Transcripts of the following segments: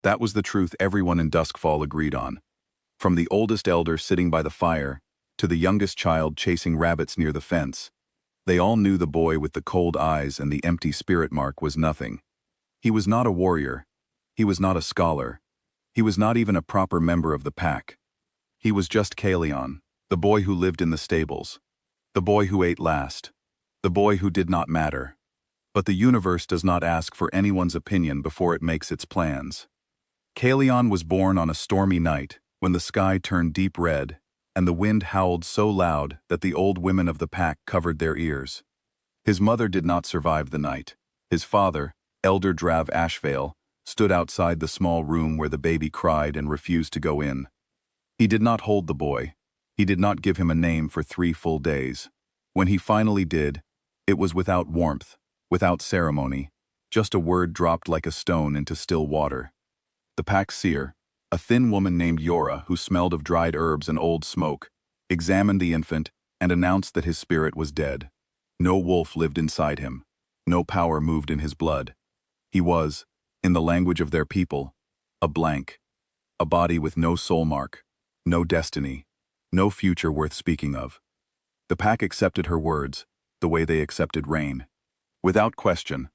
That was the truth everyone in Duskfall agreed on. From the oldest elder sitting by the fire, to the youngest child chasing rabbits near the fence, they all knew the boy with the cold eyes and the empty spirit mark was nothing. He was not a warrior. He was not a scholar. He was not even a proper member of the pack. He was just Kaelion, the boy who lived in the stables. The boy who ate last. The boy who did not matter. But the universe does not ask for anyone's opinion before it makes its plans. Kaelion was born on a stormy night, when the sky turned deep red, and the wind howled so loud that the old women of the pack covered their ears. His mother did not survive the night. His father, Elder Drav Ashveil, stood outside the small room where the baby cried and refused to go in. He did not hold the boy. He did not give him a name for 3 full days. When he finally did, it was without warmth, without ceremony, just a word dropped like a stone into still water. The pack seer, a thin woman named Yora who smelled of dried herbs and old smoke, examined the infant and announced that his spirit was dead. No wolf lived inside him. No power moved in his blood. He was, in the language of their people, a blank, a body with no soul mark, no destiny, no future worth speaking of. The pack accepted her words, the way they accepted rain. Without question.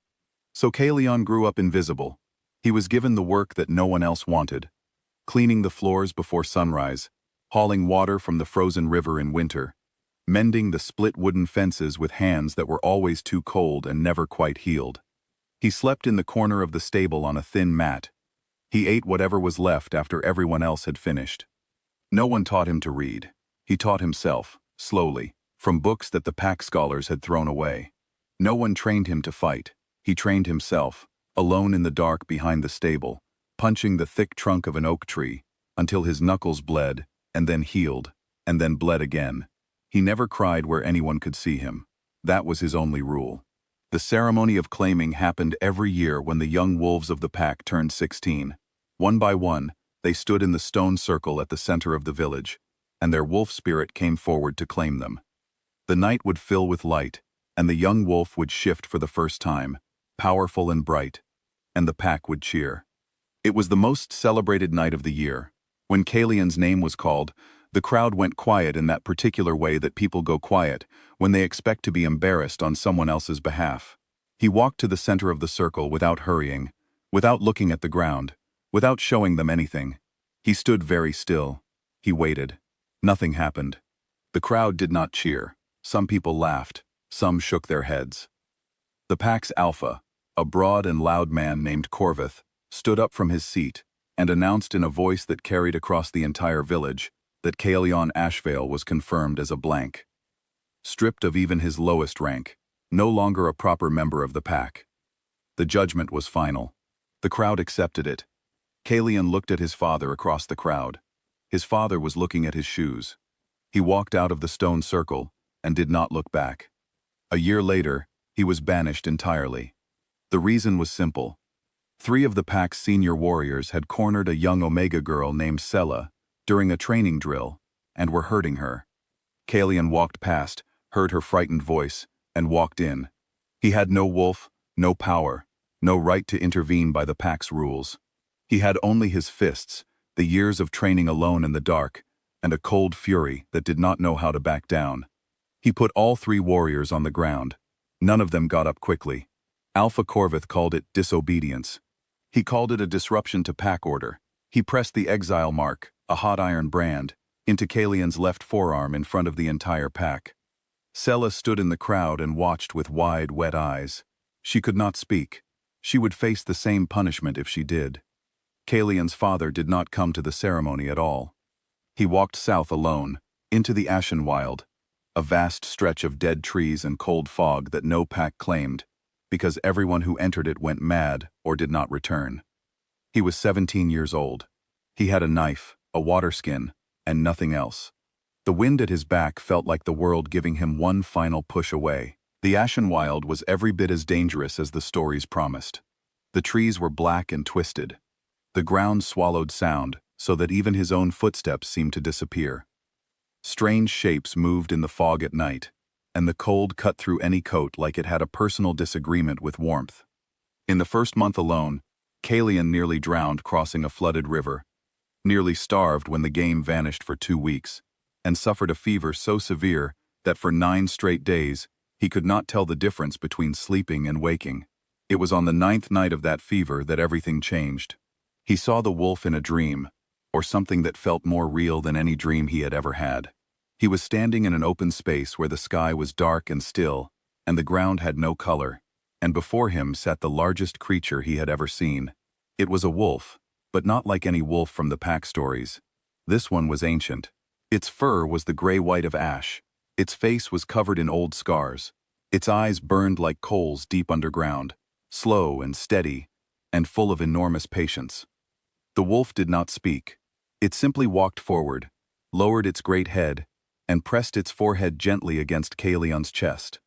So Kaelion grew up invisible. He was given the work that no one else wanted. Cleaning the floors before sunrise, hauling water from the frozen river in winter, mending the split wooden fences with hands that were always too cold and never quite healed. He slept in the corner of the stable on a thin mat. He ate whatever was left after everyone else had finished. No one taught him to read. He taught himself, slowly, from books that the pack scholars had thrown away. No one trained him to fight. He trained himself, alone in the dark behind the stable, punching the thick trunk of an oak tree, until his knuckles bled, and then healed, and then bled again. He never cried where anyone could see him. That was his only rule. The ceremony of claiming happened every year when the young wolves of the pack turned 16. One by one, they stood in the stone circle at the center of the village, and their wolf spirit came forward to claim them. The night would fill with light, and the young wolf would shift for the first time, powerful and bright, and the pack would cheer. It was the most celebrated night of the year. When Kaelion's name was called, the crowd went quiet in that particular way that people go quiet when they expect to be embarrassed on someone else's behalf. He walked to the center of the circle without hurrying, without looking at the ground, without showing them anything. He stood very still. He waited. Nothing happened. The crowd did not cheer. Some people laughed. Some shook their heads. The pack's alpha, a broad and loud man named Corvith, stood up from his seat and announced in a voice that carried across the entire village that Kaelion Ashveil was confirmed as a blank. Stripped of even his lowest rank, no longer a proper member of the pack. The judgment was final. The crowd accepted it. Kaelion looked at his father across the crowd. His father was looking at his shoes. He walked out of the stone circle and did not look back. A year later, he was banished entirely. The reason was simple. 3 of the pack's senior warriors had cornered a young Omega girl named Sela during a training drill, and were hurting her. Kaelion walked past, heard her frightened voice, and walked in. He had no wolf, no power, no right to intervene by the pack's rules. He had only his fists, the years of training alone in the dark, and a cold fury that did not know how to back down. He put all 3 warriors on the ground. None of them got up quickly. Alpha Corvith called it disobedience. He called it a disruption to pack order. He pressed the Exile mark, a hot iron brand, into Kaelion's left forearm in front of the entire pack. Sela stood in the crowd and watched with wide, wet eyes. She could not speak. She would face the same punishment if she did. Kaelion's father did not come to the ceremony at all. He walked south alone, into the Ashenwild, a vast stretch of dead trees and cold fog that no pack claimed, because everyone who entered it went mad or did not return. He was 17 years old. He had a knife, a water skin, and nothing else. The wind at his back felt like the world giving him one final push away. The Ashenwild was every bit as dangerous as the stories promised. The trees were black and twisted. The ground swallowed sound, so that even his own footsteps seemed to disappear. Strange shapes moved in the fog at night, and the cold cut through any coat like it had a personal disagreement with warmth. In the first month alone, Kaelion nearly drowned crossing a flooded river, nearly starved when the game vanished for 2 weeks, and suffered a fever so severe that for 9 straight days he could not tell the difference between sleeping and waking. It was on the 9th night of that fever that everything changed. He saw the wolf in a dream, or something that felt more real than any dream he had ever had. He was standing in an open space where the sky was dark and still, and the ground had no color, and before him sat the largest creature he had ever seen. It was a wolf, but not like any wolf from the pack stories. This one was ancient. Its fur was the gray-white of ash. Its face was covered in old scars. Its eyes burned like coals deep underground, slow and steady, and full of enormous patience. The wolf did not speak. It simply walked forward, lowered its great head, and pressed its forehead gently against Kaelion's chest.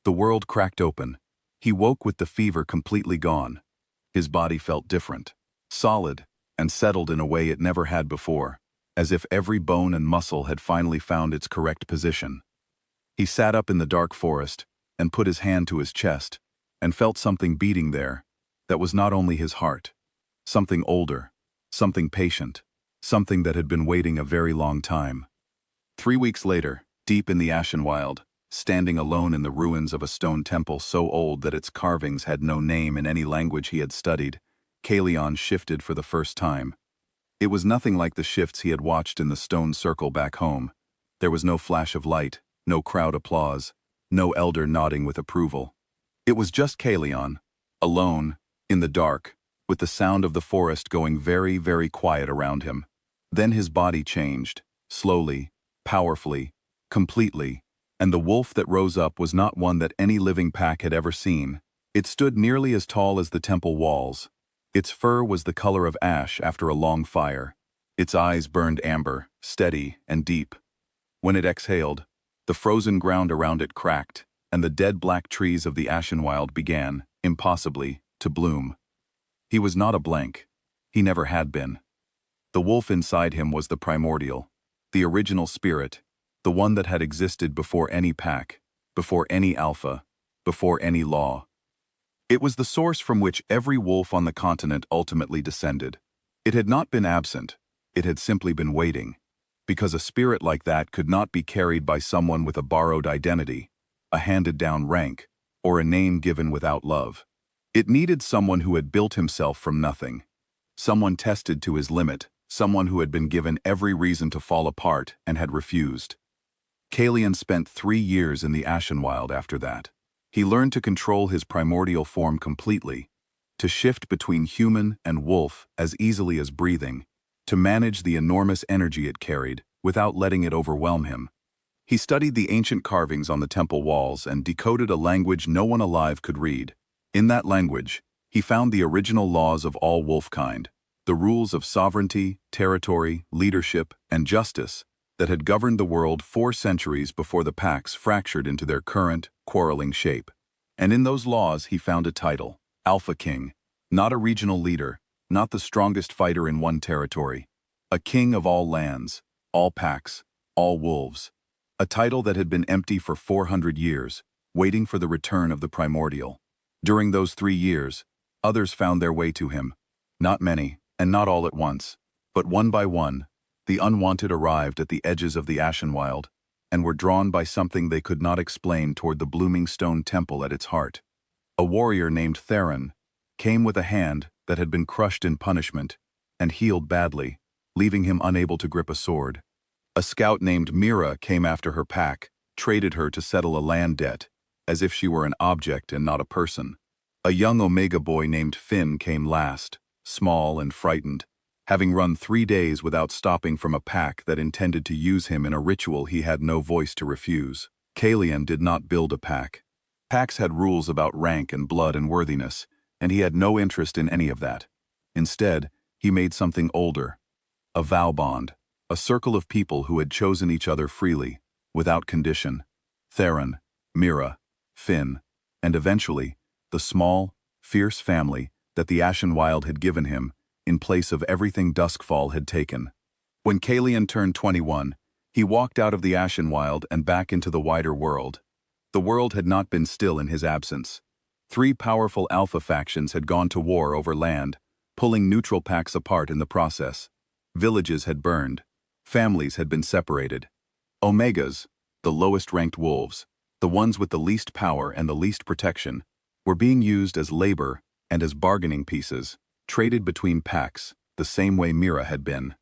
The world cracked open. He woke with the fever completely gone. His body felt different, solid, and settled in a way it never had before, as if every bone and muscle had finally found its correct position. He sat up in the dark forest and put his hand to his chest and felt something beating there that was not only his heart, something older, something patient, something that had been waiting a very long time. 3 weeks later, deep in the Ashenwild, standing alone in the ruins of a stone temple so old that its carvings had no name in any language he had studied, Kaelion shifted for the first time. It was nothing like the shifts he had watched in the stone circle back home. There was no flash of light, no crowd applause, no elder nodding with approval. It was just Kaelion, alone, in the dark, with the sound of the forest going very, very quiet around him. Then his body changed, slowly, powerfully, completely, and the wolf that rose up was not one that any living pack had ever seen. It stood nearly as tall as the temple walls. Its fur was the color of ash after a long fire. Its eyes burned amber, steady and deep. When it exhaled, the frozen ground around it cracked, and the dead black trees of the Ashenwild began, impossibly, to bloom. He was not a blank. He never had been. The wolf inside him was the Primordial, the original spirit, the one that had existed before any pack, before any alpha, before any law. It was the source from which every wolf on the continent ultimately descended. It had not been absent, it had simply been waiting, because a spirit like that could not be carried by someone with a borrowed identity, a handed-down rank, or a name given without love. It needed someone who had built himself from nothing, someone tested to his limit, someone who had been given every reason to fall apart and had refused. Kaelion spent 3 years in the Ashenwild after that. He learned to control his primordial form completely, to shift between human and wolf as easily as breathing, to manage the enormous energy it carried without letting it overwhelm him. He studied the ancient carvings on the temple walls and decoded a language no one alive could read. In that language, he found the original laws of all wolfkind, the rules of sovereignty, territory, leadership, and justice that had governed the world 4 centuries before the packs fractured into their current, quarreling shape. And in those laws he found a title, Alpha King, not a regional leader, not the strongest fighter in one territory, a king of all lands, all packs, all wolves. A title that had been empty for 400 years, waiting for the return of the Primordial. During those 3 years, others found their way to him. Not many, and not all at once, but one by one, the unwanted arrived at the edges of the Ashenwild, and were drawn by something they could not explain toward the blooming stone temple at its heart. A warrior named Theron came with a hand that had been crushed in punishment and healed badly, leaving him unable to grip a sword. A scout named Mira came after her pack, traded her to settle a land debt, as if she were an object and not a person. A young Omega boy named Finn came last, small and frightened, having run 3 days without stopping from a pack that intended to use him in a ritual he had no voice to refuse. Kaelion did not build a pack. Packs had rules about rank and blood and worthiness, and he had no interest in any of that. Instead, he made something older, a vow bond, a circle of people who had chosen each other freely, without condition. Theron, Mira, Finn, and eventually, the small, fierce family that the Ashenwild had given him in place of everything Duskfall had taken. When Kaelion turned 21, he walked out of the Ashenwild and back into the wider world. The world had not been still in his absence. 3 powerful alpha factions had gone to war over land, pulling neutral packs apart in the process. Villages had burned. Families had been separated. Omegas, the lowest-ranked wolves, the ones with the least power and the least protection, were being used as labor and as bargaining pieces, traded between packs, the same way Mira had been.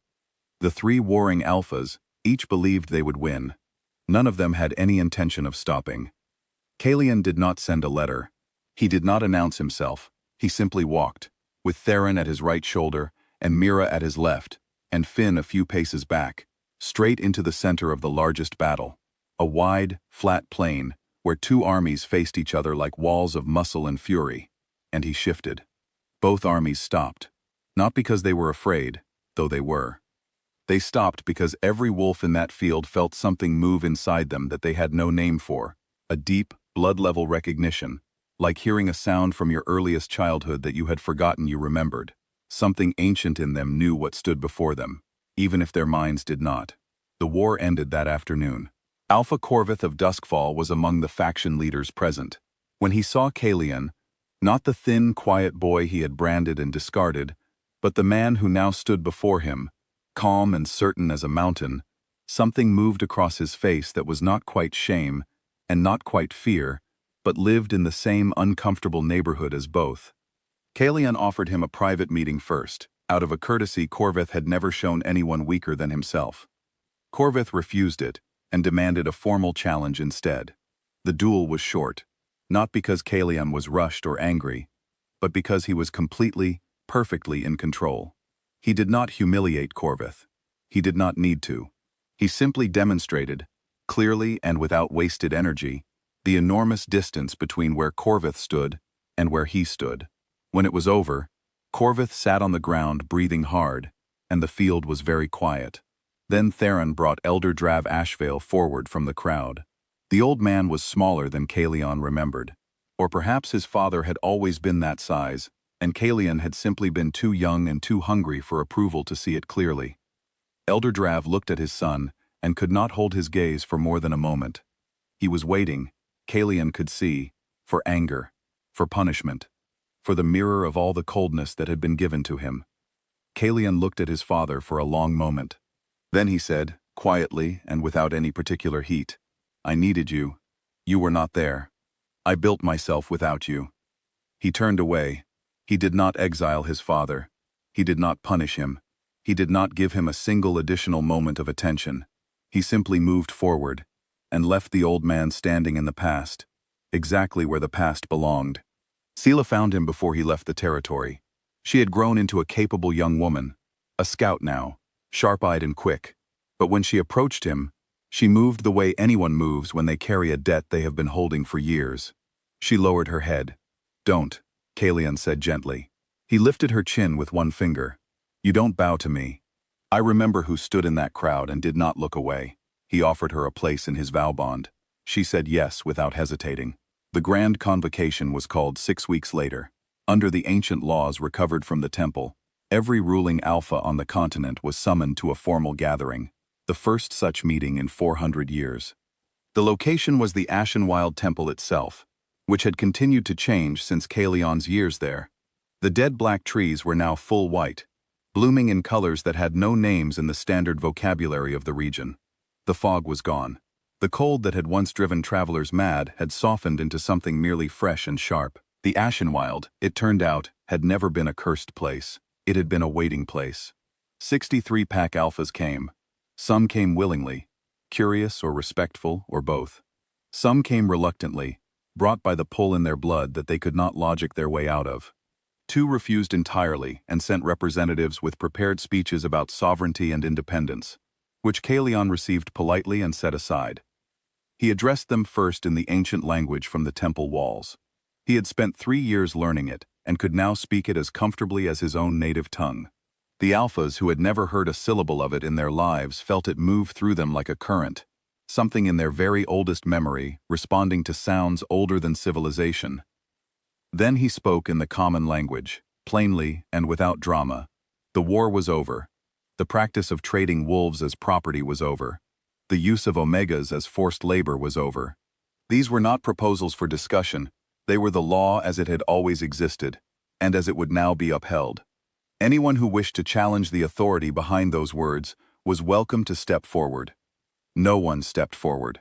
The three warring alphas each believed they would win. None of them had any intention of stopping. Kaelion did not send a letter. He did not announce himself. He simply walked, with Theron at his right shoulder and Mira at his left, and Finn a few paces back, straight into the center of the largest battle, a wide, flat plain where two armies faced each other like walls of muscle and fury, and he shifted. Both armies stopped, not because they were afraid, though they were. They stopped because every wolf in that field felt something move inside them that they had no name for, a deep, blood-level recognition, like hearing a sound from your earliest childhood that you had forgotten you remembered. Something ancient in them knew what stood before them, even if their minds did not. The war ended that afternoon. Alpha Corvith of Duskfall was among the faction leaders present. When he saw Kaelion, not the thin, quiet boy he had branded and discarded, but the man who now stood before him, calm and certain as a mountain, something moved across his face that was not quite shame and not quite fear, but lived in the same uncomfortable neighborhood as both. Kaelion offered him a private meeting first. Out of a courtesy Corvith had never shown anyone weaker than himself. Corvith refused it and demanded a formal challenge instead. The duel was short, not because Kaelion was rushed or angry, but because he was completely, perfectly in control. He did not humiliate Corvith. He did not need to. He simply demonstrated, clearly and without wasted energy, the enormous distance between where Corvith stood and where he stood. When it was over, Corvith sat on the ground breathing hard, and the field was very quiet. Then Theron brought Elder Drav Ashveil forward from the crowd. The old man was smaller than Kaelion remembered. Or perhaps his father had always been that size, and Kaelion had simply been too young and too hungry for approval to see it clearly. Elder Drav looked at his son and could not hold his gaze for more than a moment. He was waiting, Kaelion could see, for anger, for punishment, for the mirror of all the coldness that had been given to him. Kaelion looked at his father for a long moment. Then he said, quietly and without any particular heat, "I needed you. You were not there. I built myself without you." He turned away. He did not exile his father. He did not punish him. He did not give him a single additional moment of attention. He simply moved forward and left the old man standing in the past, exactly where the past belonged. Sela found him before he left the territory. She had grown into a capable young woman, a scout now, sharp-eyed and quick. But when she approached him, she moved the way anyone moves when they carry a debt they have been holding for years. She lowered her head. "Don't," Kaelion said gently. He lifted her chin with one finger. "You don't bow to me." I remember who stood in that crowd and did not look away. He offered her a place in his vow bond. She said yes without hesitating. The grand convocation was called 6 weeks later. Under the ancient laws recovered from the temple, every ruling alpha on the continent was summoned to a formal gathering, the first such meeting in 400 years. The location was the Ashenwild temple itself, which had continued to change since Kaelion's years there. The dead black trees were now full white, blooming in colors that had no names in the standard vocabulary of the region. The fog was gone. The cold that had once driven travelers mad had softened into something merely fresh and sharp. The Ashenwild, it turned out, had never been a cursed place. It had been a waiting place. 63 pack alphas came. Some came willingly, curious or respectful or both. Some came reluctantly, brought by the pull in their blood that they could not logic their way out of. 2 refused entirely and sent representatives with prepared speeches about sovereignty and independence, which Kaelion received politely and set aside. He addressed them first in the ancient language from the temple walls. He had spent 3 years learning it and could now speak it as comfortably as his own native tongue. The alphas who had never heard a syllable of it in their lives felt it move through them like a current, something in their very oldest memory responding to sounds older than civilization. Then he spoke in the common language, plainly and without drama. The war was over. The practice of trading wolves as property was over. The use of omegas as forced labor was over. These were not proposals for discussion. They were the law as it had always existed, and as it would now be upheld. Anyone who wished to challenge the authority behind those words was welcome to step forward. No one stepped forward.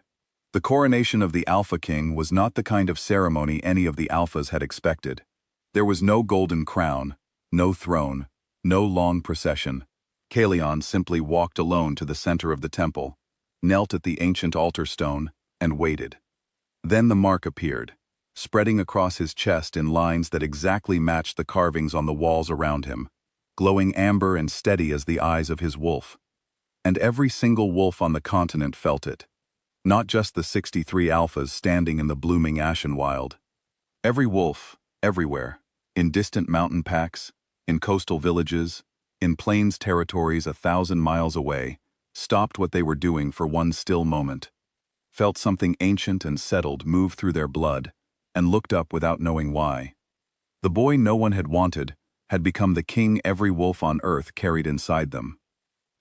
The coronation of the Alpha King was not the kind of ceremony any of the Alphas had expected. There was no golden crown, no throne, no long procession. Kaelion simply walked alone to the center of the temple, knelt at the ancient altar stone, and waited. Then the mark appeared, spreading across his chest in lines that exactly matched the carvings on the walls around him, glowing amber and steady as the eyes of his wolf. And every single wolf on the continent felt it. Not just the 63 alphas standing in the blooming Ashenwild. Every wolf, everywhere, in distant mountain packs, in coastal villages, in plains territories 1,000 miles away, stopped what they were doing for one still moment, felt something ancient and settled move through their blood, and looked up without knowing why. The boy no one had wanted had become the king every wolf on earth carried inside them.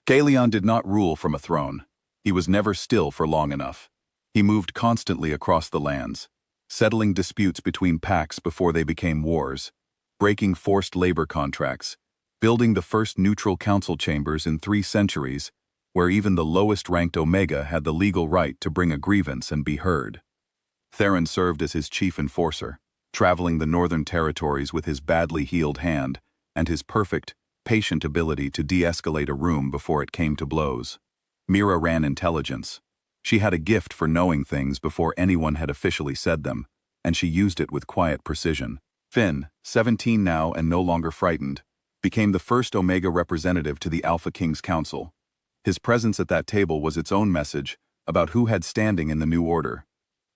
Kaelion did not rule from a throne. He was never still for long enough. He moved constantly across the lands, settling disputes between packs before they became wars, breaking forced labor contracts, building the first neutral council chambers in 3 centuries, where even the lowest-ranked Omega had the legal right to bring a grievance and be heard. Theron served as his chief enforcer, traveling the northern territories with his badly healed hand and his perfect, patient ability to de-escalate a room before it came to blows. Mira ran intelligence. She had a gift for knowing things before anyone had officially said them, and she used it with quiet precision. Finn, 17 now and no longer frightened, became the first Omega representative to the Alpha King's Council. His presence at that table was its own message about who had standing in the new order.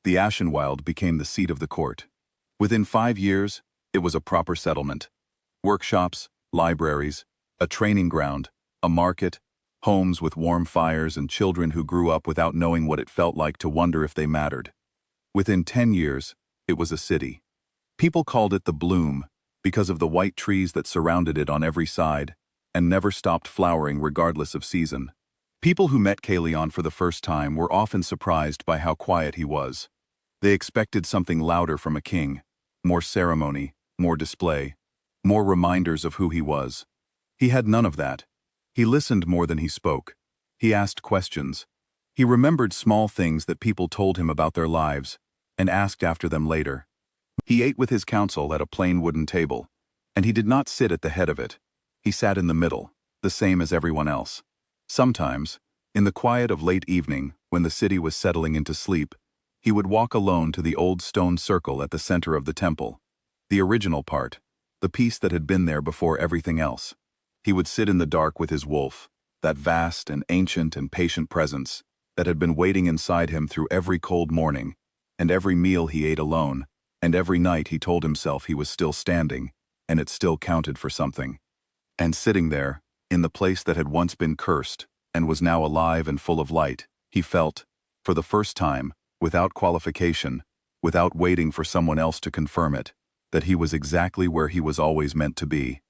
The Ashenwild became the seat of the court. Within 5 years, it was a proper settlement. Workshops, libraries, a training ground, a market, homes with warm fires and children who grew up without knowing what it felt like to wonder if they mattered. Within 10 years, it was a city. People called it the Bloom because of the white trees that surrounded it on every side and never stopped flowering regardless of season. People who met Kaelion for the first time were often surprised by how quiet he was. They expected something louder from a king, more ceremony, more display, more reminders of who he was. He had none of that. He listened more than he spoke. He asked questions. He remembered small things that people told him about their lives and asked after them later. He ate with his council at a plain wooden table, and he did not sit at the head of it. He sat in the middle, the same as everyone else. Sometimes, in the quiet of late evening, when the city was settling into sleep, he would walk alone to the old stone circle at the center of the temple. The original part, the piece that had been there before everything else. He would sit in the dark with his wolf, that vast and ancient and patient presence that had been waiting inside him through every cold morning, and every meal he ate alone, and every night he told himself he was still standing, and it still counted for something. And sitting there, in the place that had once been cursed, and was now alive and full of light, he felt, for the first time, without qualification, without waiting for someone else to confirm it, that he was exactly where he was always meant to be.